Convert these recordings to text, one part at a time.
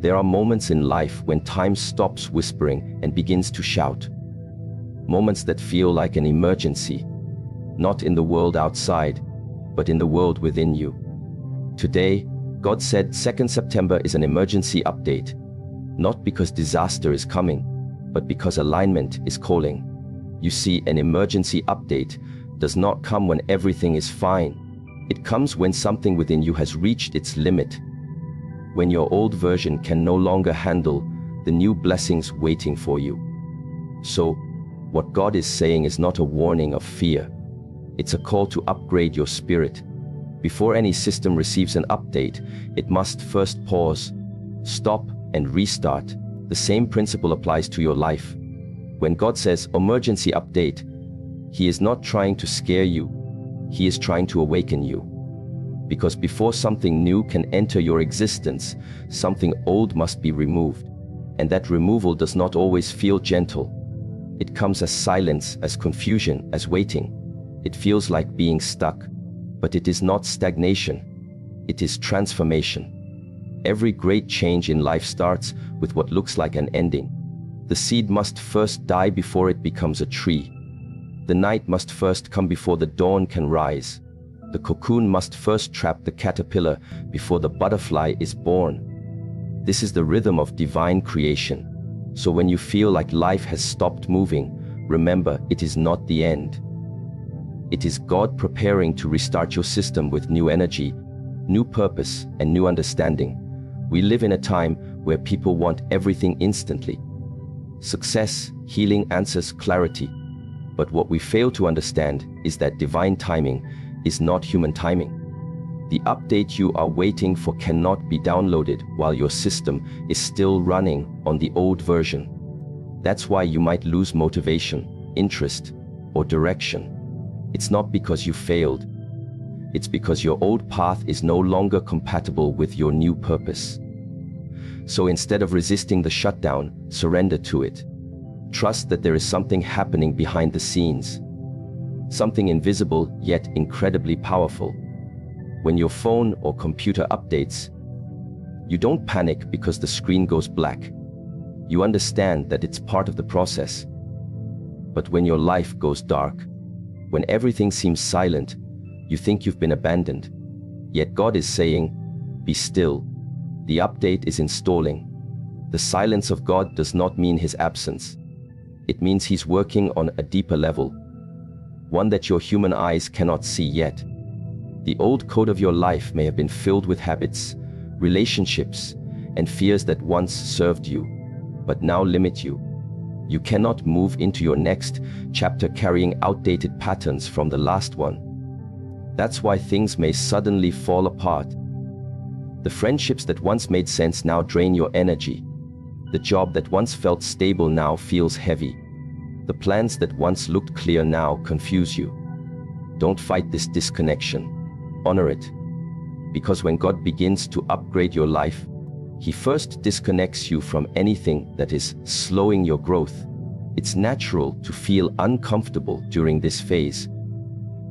There are moments in life when time stops whispering and begins to shout. Moments that feel like an emergency, not in the world outside, but in the world within you. Today, God said 2nd September is an emergency update, not because disaster is coming, but because alignment is calling. You see, an emergency update does not come when everything is fine. It comes when something within you has reached its limit, when your old version can no longer handle the new blessings waiting for you. So, what God is saying is not a warning of fear. It's a call to upgrade your spirit. Before any system receives an update, it must first pause, stop, and restart. The same principle applies to your life. When God says emergency update, He is not trying to scare you. He is trying to awaken you. Because before something new can enter your existence, something old must be removed. And that removal does not always feel gentle. It comes as silence, as confusion, as waiting. It feels like being stuck. But it is not stagnation. It is transformation. Every great change in life starts with what looks like an ending. The seed must first die before it becomes a tree. The night must first come before the dawn can rise. The cocoon must first trap the caterpillar before the butterfly is born. This is the rhythm of divine creation. So when you feel like life has stopped moving, remember, it is not the end. It is God preparing to restart your system with new energy, new purpose, and new understanding. We live in a time where people want everything instantly. Success, healing, answers, clarity. But what we fail to understand is that divine timing is not human timing. The update you are waiting for cannot be downloaded while your system is still running on the old version. That's why you might lose motivation, interest, or direction. It's not because you failed. It's because your old path is no longer compatible with your new purpose. So instead of resisting the shutdown, surrender to it. Trust that there is something happening behind the scenes. Something invisible yet incredibly powerful. When your phone or computer updates, you don't panic because the screen goes black. You understand that it's part of the process. But when your life goes dark, when everything seems silent, you think you've been abandoned. Yet God is saying, be still. The update is installing. The silence of God does not mean His absence. It means He's working on a deeper level, one that your human eyes cannot see yet. The old code of your life may have been filled with habits, relationships, and fears that once served you, but now limit you. You cannot move into your next chapter carrying outdated patterns from the last one. That's why things may suddenly fall apart. The friendships that once made sense now drain your energy. The job that once felt stable now feels heavy. The plans that once looked clear now confuse you. Don't fight this disconnection. Honor it. Because when God begins to upgrade your life, He first disconnects you from anything that is slowing your growth. It's natural to feel uncomfortable during this phase.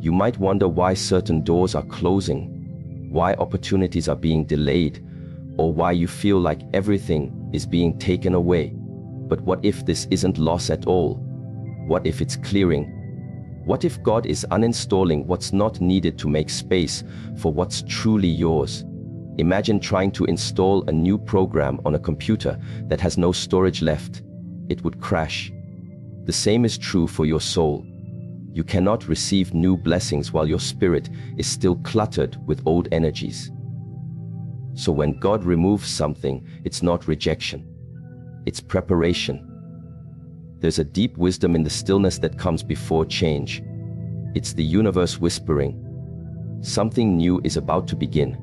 You might wonder why certain doors are closing, why opportunities are being delayed, or why you feel like everything is being taken away. But what if this isn't loss at all? What if it's clearing? What if God is uninstalling what's not needed to make space for what's truly yours? Imagine trying to install a new program on a computer that has no storage left. It would crash. The same is true for your soul. You cannot receive new blessings while your spirit is still cluttered with old energies. So when God removes something, it's not rejection. It's preparation. There's a deep wisdom in the stillness that comes before change. It's the universe whispering, something new is about to begin.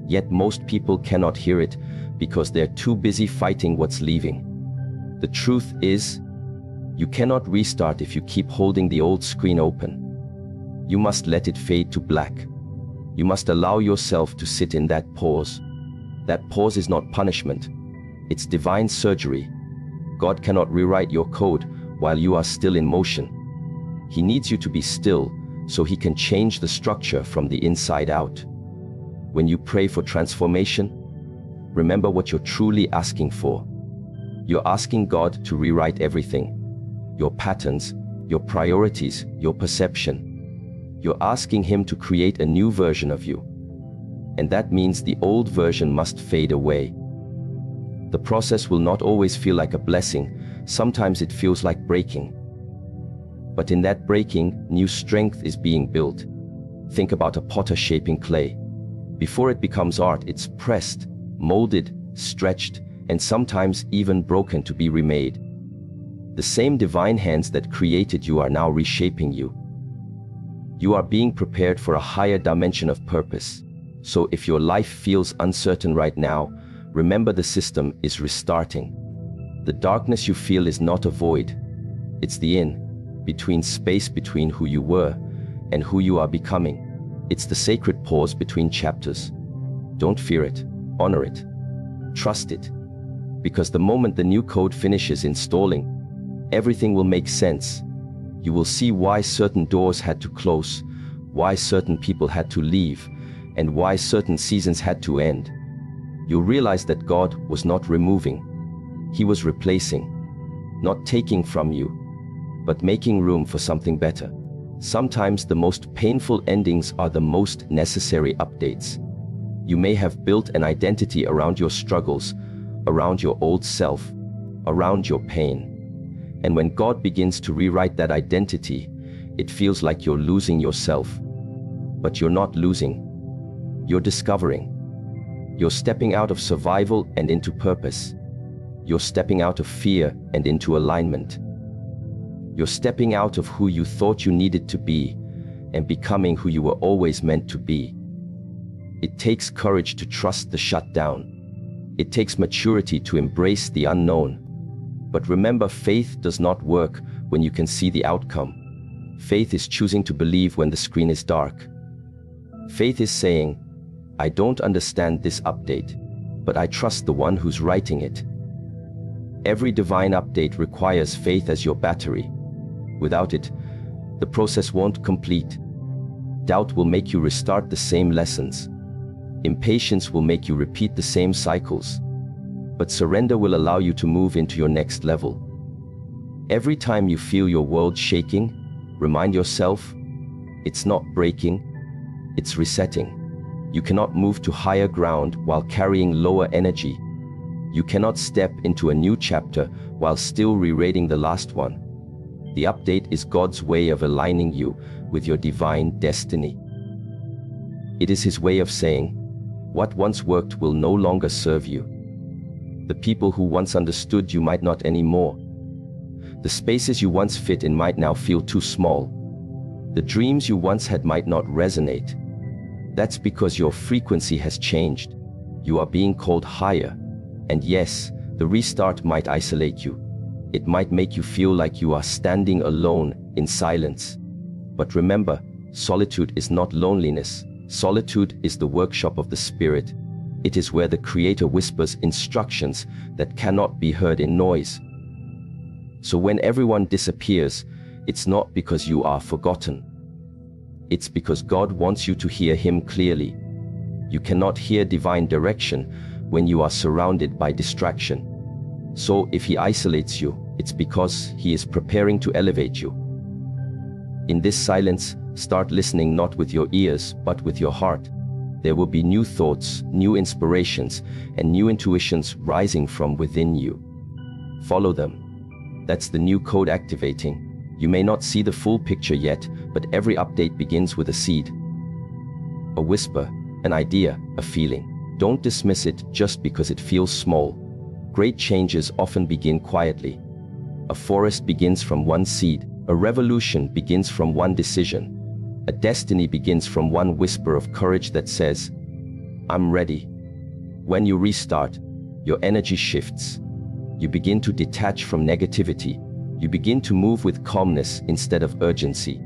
Yet most people cannot hear it because they're too busy fighting what's leaving. The truth is, you cannot restart if you keep holding the old screen open. You must let it fade to black. You must allow yourself to sit in that pause. That pause is not punishment. It's divine surgery. God cannot rewrite your code while you are still in motion. He needs you to be still so He can change the structure from the inside out. When you pray for transformation, remember what you're truly asking for. You're asking God to rewrite everything. Your patterns, your priorities, your perception. You're asking Him to create a new version of you. And that means the old version must fade away. The process will not always feel like a blessing. Sometimes it feels like breaking. But in that breaking, new strength is being built. Think about a potter shaping clay. Before it becomes art, it's pressed, molded, stretched, and sometimes even broken to be remade. The same divine hands that created you are now reshaping you. You are being prepared for a higher dimension of purpose. So if your life feels uncertain right now, remember the system is restarting. The darkness you feel is not a void. It's the in-between space between who you were and who you are becoming. It's the sacred pause between chapters. Don't fear it, honor it, trust it. Because the moment the new code finishes installing, everything will make sense. You will see why certain doors had to close, why certain people had to leave, and why certain seasons had to end. You'll realize that God was not removing, He was replacing, not taking from you, but making room for something better. Sometimes the most painful endings are the most necessary updates. You may have built an identity around your struggles, around your old self, around your pain. And when God begins to rewrite that identity, it feels like you're losing yourself. But you're not losing. You're discovering. You're stepping out of survival and into purpose. You're stepping out of fear and into alignment. You're stepping out of who you thought you needed to be and becoming who you were always meant to be. It takes courage to trust the shutdown. It takes maturity to embrace the unknown. But remember, faith does not work when you can see the outcome. Faith is choosing to believe when the screen is dark. Faith is saying, I don't understand this update, but I trust the one who's writing it. Every divine update requires faith as your battery. Without it, the process won't complete. Doubt will make you restart the same lessons. Impatience will make you repeat the same cycles. But surrender will allow you to move into your next level. Every time you feel your world shaking, remind yourself, it's not breaking, it's resetting. You cannot move to higher ground while carrying lower energy. You cannot step into a new chapter while still rewriting the last one. The update is God's way of aligning you with your divine destiny. It is His way of saying, what once worked will no longer serve you. The people who once understood you might not anymore. The spaces you once fit in might now feel too small. The dreams you once had might not resonate. That's because your frequency has changed. You are being called higher. And yes, the restart might isolate you. It might make you feel like you are standing alone in silence. But remember, solitude is not loneliness. Solitude is the workshop of the Spirit. It is where the Creator whispers instructions that cannot be heard in noise. So when everyone disappears, it's not because you are forgotten. It's because God wants you to hear Him clearly. You cannot hear divine direction when you are surrounded by distraction. So if He isolates you, it's because He is preparing to elevate you. In this silence, start listening not with your ears, but with your heart. There will be new thoughts, new inspirations, and new intuitions rising from within you. Follow them. That's the new code activating. You may not see the full picture yet, but every update begins with a seed. A whisper, an idea, a feeling. Don't dismiss it just because it feels small. Great changes often begin quietly. A forest begins from one seed. A revolution begins from one decision. A destiny begins from one whisper of courage that says, I'm ready. When you restart, your energy shifts. You begin to detach from negativity. You begin to move with calmness instead of urgency.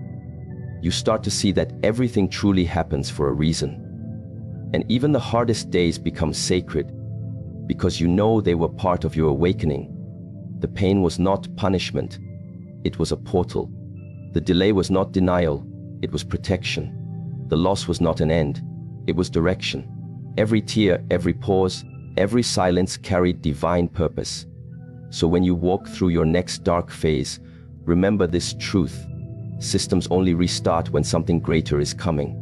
You start to see that everything truly happens for a reason. And even the hardest days become sacred because you know they were part of your awakening. The pain was not punishment. It was a portal. The delay was not denial. It was protection. The loss was not an end. It was direction. Every tear, every pause, every silence carried divine purpose. So when you walk through your next dark phase, remember this truth. Systems only restart when something greater is coming.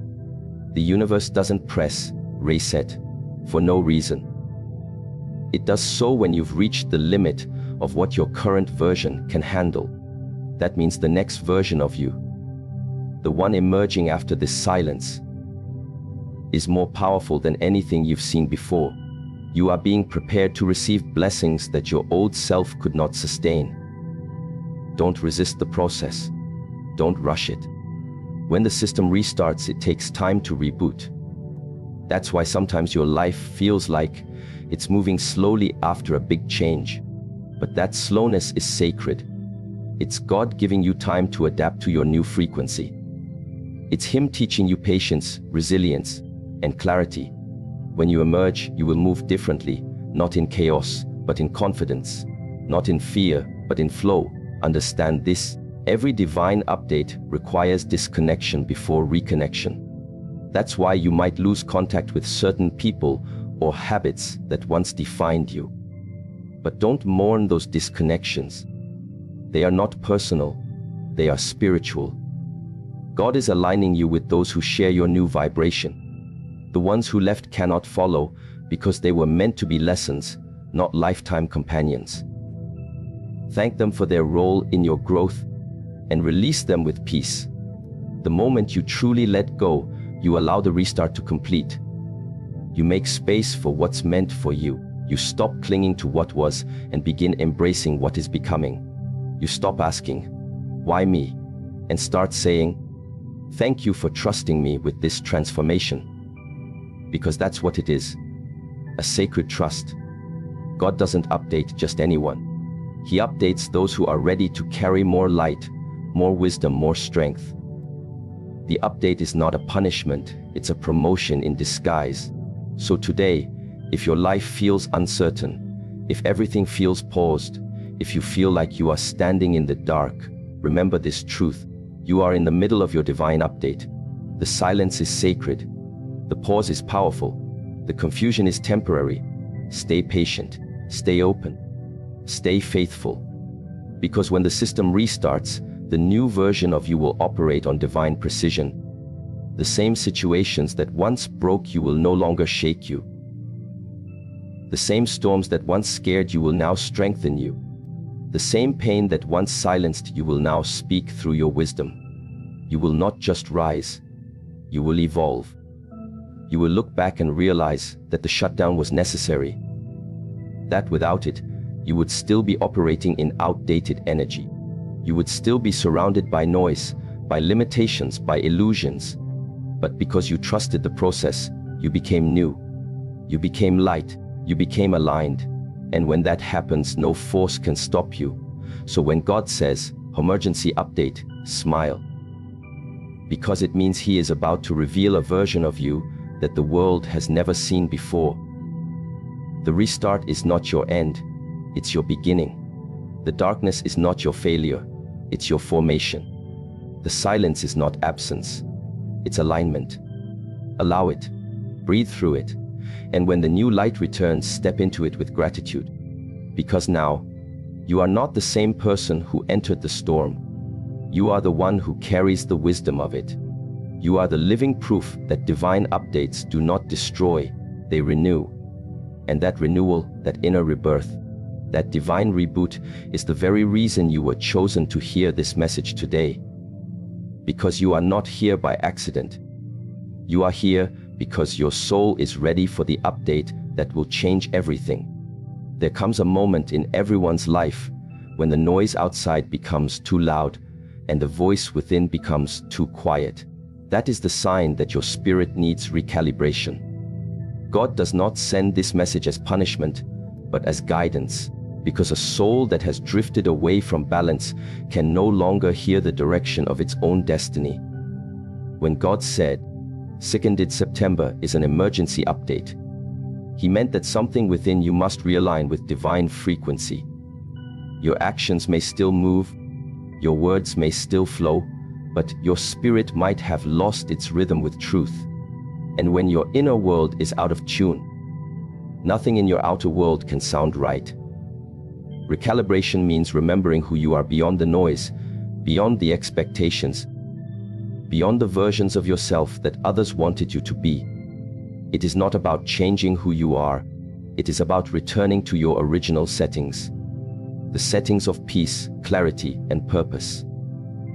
The universe doesn't press reset for no reason. It does so when you've reached the limit of what your current version can handle. That means the next version of you, the one emerging after this silence, is more powerful than anything you've seen before. You are being prepared to receive blessings that your old self could not sustain. Don't resist the process. Don't rush it. When the system restarts, it takes time to reboot. That's why sometimes your life feels like it's moving slowly after a big change. But that slowness is sacred. It's God giving you time to adapt to your new frequency. It's Him teaching you patience, resilience, and clarity. When you emerge, you will move differently, not in chaos, but in confidence, not in fear, but in flow. Understand this: every divine update requires disconnection before reconnection. That's why you might lose contact with certain people or habits that once defined you. But don't mourn those disconnections. They are not personal, they are spiritual. God is aligning you with those who share your new vibration. The ones who left cannot follow because they were meant to be lessons, not lifetime companions. Thank them for their role in your growth and release them with peace. The moment you truly let go, you allow the restart to complete. You make space for what's meant for you. You stop clinging to what was and begin embracing what is becoming. You stop asking, "Why me?" and start saying, "Thank you for trusting me with this transformation." Because that's what it is, a sacred trust. God doesn't update just anyone. He updates those who are ready to carry more light, more wisdom, more strength. The update is not a punishment, it's a promotion in disguise. So today, if your life feels uncertain, if everything feels paused, if you feel like you are standing in the dark, remember this truth: you are in the middle of your divine update. The silence is sacred. The pause is powerful. The confusion is temporary. Stay patient. Stay open. Stay faithful. Because when the system restarts, the new version of you will operate on divine precision. The same situations that once broke you will no longer shake you. The same storms that once scared you will now strengthen you. The same pain that once silenced you will now speak through your wisdom. You will not just rise. You will evolve. You will look back and realize that the shutdown was necessary. That without it, you would still be operating in outdated energy. You would still be surrounded by noise, by limitations, by illusions. But because you trusted the process, you became new. You became light. You became aligned. And when that happens, no force can stop you. So when God says, "Emergency update," smile. Because it means He is about to reveal a version of you that the world has never seen before. The restart is not your end, it's your beginning. The darkness is not your failure, it's your formation. The silence is not absence, it's alignment. Allow it, breathe through it, and when the new light returns, step into it with gratitude. Because now, you are not the same person who entered the storm. You are the one who carries the wisdom of it. You are the living proof that divine updates do not destroy, they renew. And that renewal, that inner rebirth, that divine reboot is the very reason you were chosen to hear this message today. Because you are not here by accident. You are here because your soul is ready for the update that will change everything. There comes a moment in everyone's life when the noise outside becomes too loud and the voice within becomes too quiet. That is the sign that your spirit needs recalibration. God does not send this message as punishment, but as guidance, because a soul that has drifted away from balance can no longer hear the direction of its own destiny. When God said, 2nd September is an emergency update, He meant that something within you must realign with divine frequency. Your actions may still move, your words may still flow, but your spirit might have lost its rhythm with truth. And when your inner world is out of tune, Nothing in your outer world can sound right. Recalibration means remembering who you are beyond the noise, beyond the expectations, beyond the versions of yourself that others wanted you to be. It is not about changing who you are. It is about returning to your original settings. The settings of peace, clarity, and purpose.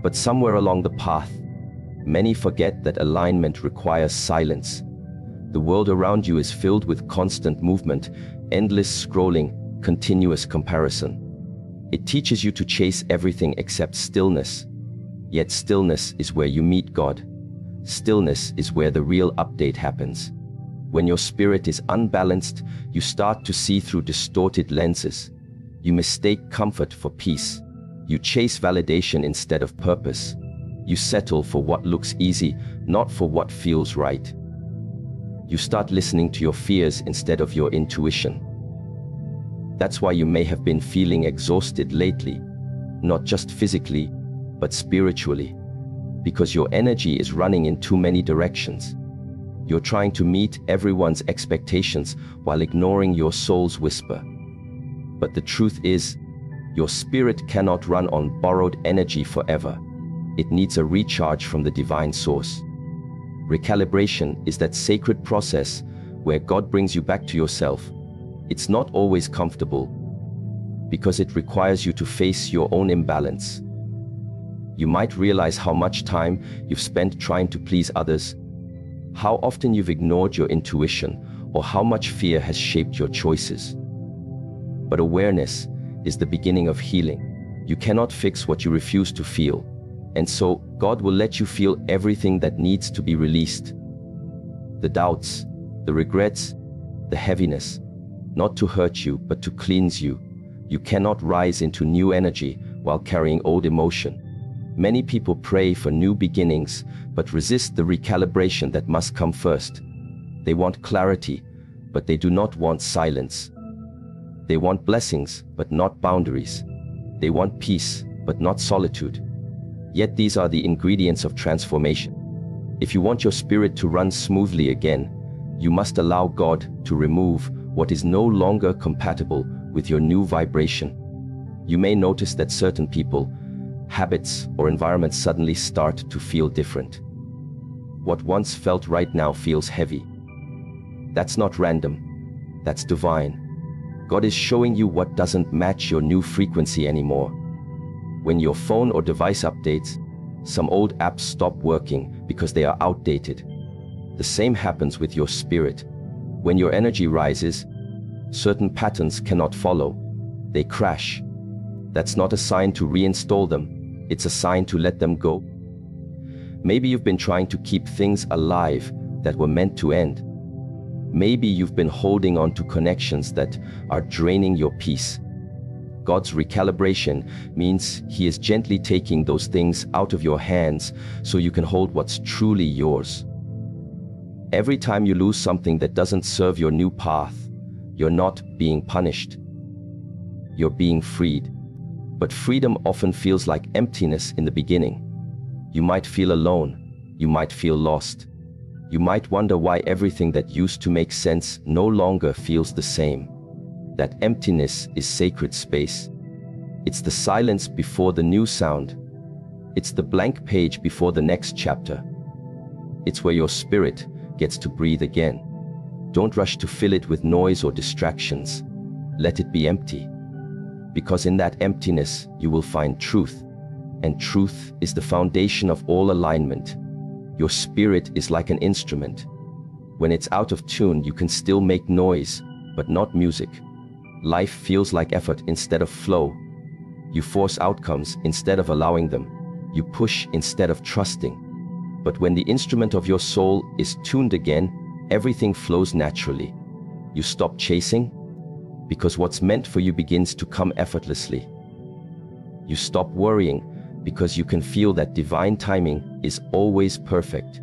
But somewhere along the path, many forget that alignment requires silence. The world around you is filled with constant movement, endless scrolling, continuous comparison. It teaches you to chase everything except stillness. Yet stillness is where you meet God. Stillness is where the real update happens. When your spirit is unbalanced, you start to see through distorted lenses. You mistake comfort for peace. You chase validation instead of purpose. You settle for what looks easy, not for what feels right. You start listening to your fears instead of your intuition. That's why you may have been feeling exhausted lately, not just physically, but spiritually, because your energy is running in too many directions. You're trying to meet everyone's expectations while ignoring your soul's whisper. But the truth is, your spirit cannot run on borrowed energy forever. It needs a recharge from the divine source. Recalibration is that sacred process where God brings you back to yourself. It's not always comfortable, because it requires you to face your own imbalance. You might realize how much time you've spent trying to please others, how often you've ignored your intuition, or how much fear has shaped your choices. But awareness is the beginning of healing. You cannot fix what you refuse to feel, and so God will let you feel everything that needs to be released. The doubts, the regrets, the heaviness, not to hurt you, but to cleanse you. You cannot rise into new energy while carrying old emotion. Many people pray for new beginnings, but resist the recalibration that must come first. They want clarity, but they do not want silence. They want blessings, but not boundaries. They want peace, but not solitude. Yet these are the ingredients of transformation. If you want your spirit to run smoothly again, you must allow God to remove what is no longer compatible with your new vibration. You may notice that certain people, habits, or environments suddenly start to feel different. What once felt right now feels heavy. That's not random. That's divine. God is showing you what doesn't match your new frequency anymore. When your phone or device updates, some old apps stop working because they are outdated. The same happens with your spirit. When your energy rises, certain patterns cannot follow. They crash. That's not a sign to reinstall them. It's a sign to let them go. Maybe you've been trying to keep things alive that were meant to end. Maybe you've been holding on to connections that are draining your peace. God's recalibration means He is gently taking those things out of your hands so you can hold what's truly yours. Every time you lose something that doesn't serve your new path, you're not being punished. You're being freed. But freedom often feels like emptiness in the beginning. You might feel alone. You might feel lost. You might wonder why everything that used to make sense no longer feels the same. That emptiness is sacred space. It's the silence before the new sound. It's the blank page before the next chapter. It's where your spirit gets to breathe again. Don't rush to fill it with noise or distractions. Let it be empty. Because in that emptiness, you will find truth. And truth is the foundation of all alignment. Your spirit is like an instrument. When it's out of tune, you can still make noise, but not music. Life feels like effort instead of flow. You force outcomes instead of allowing them. You push instead of trusting. But when the instrument of your soul is tuned again, everything flows naturally. You stop chasing, because what's meant for you begins to come effortlessly. You stop worrying, because you can feel that divine timing is always perfect.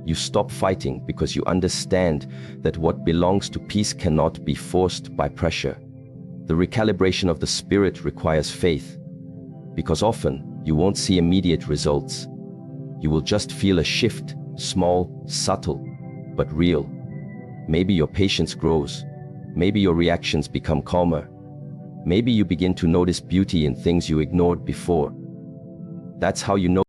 You stop fighting because you understand that what belongs to peace cannot be forced by pressure. The recalibration of the spirit requires faith, because often you won't see immediate results. You will just feel a shift, small, subtle, but real. Maybe your patience grows. Maybe your reactions become calmer. Maybe you begin to notice beauty in things you ignored before. That's how you know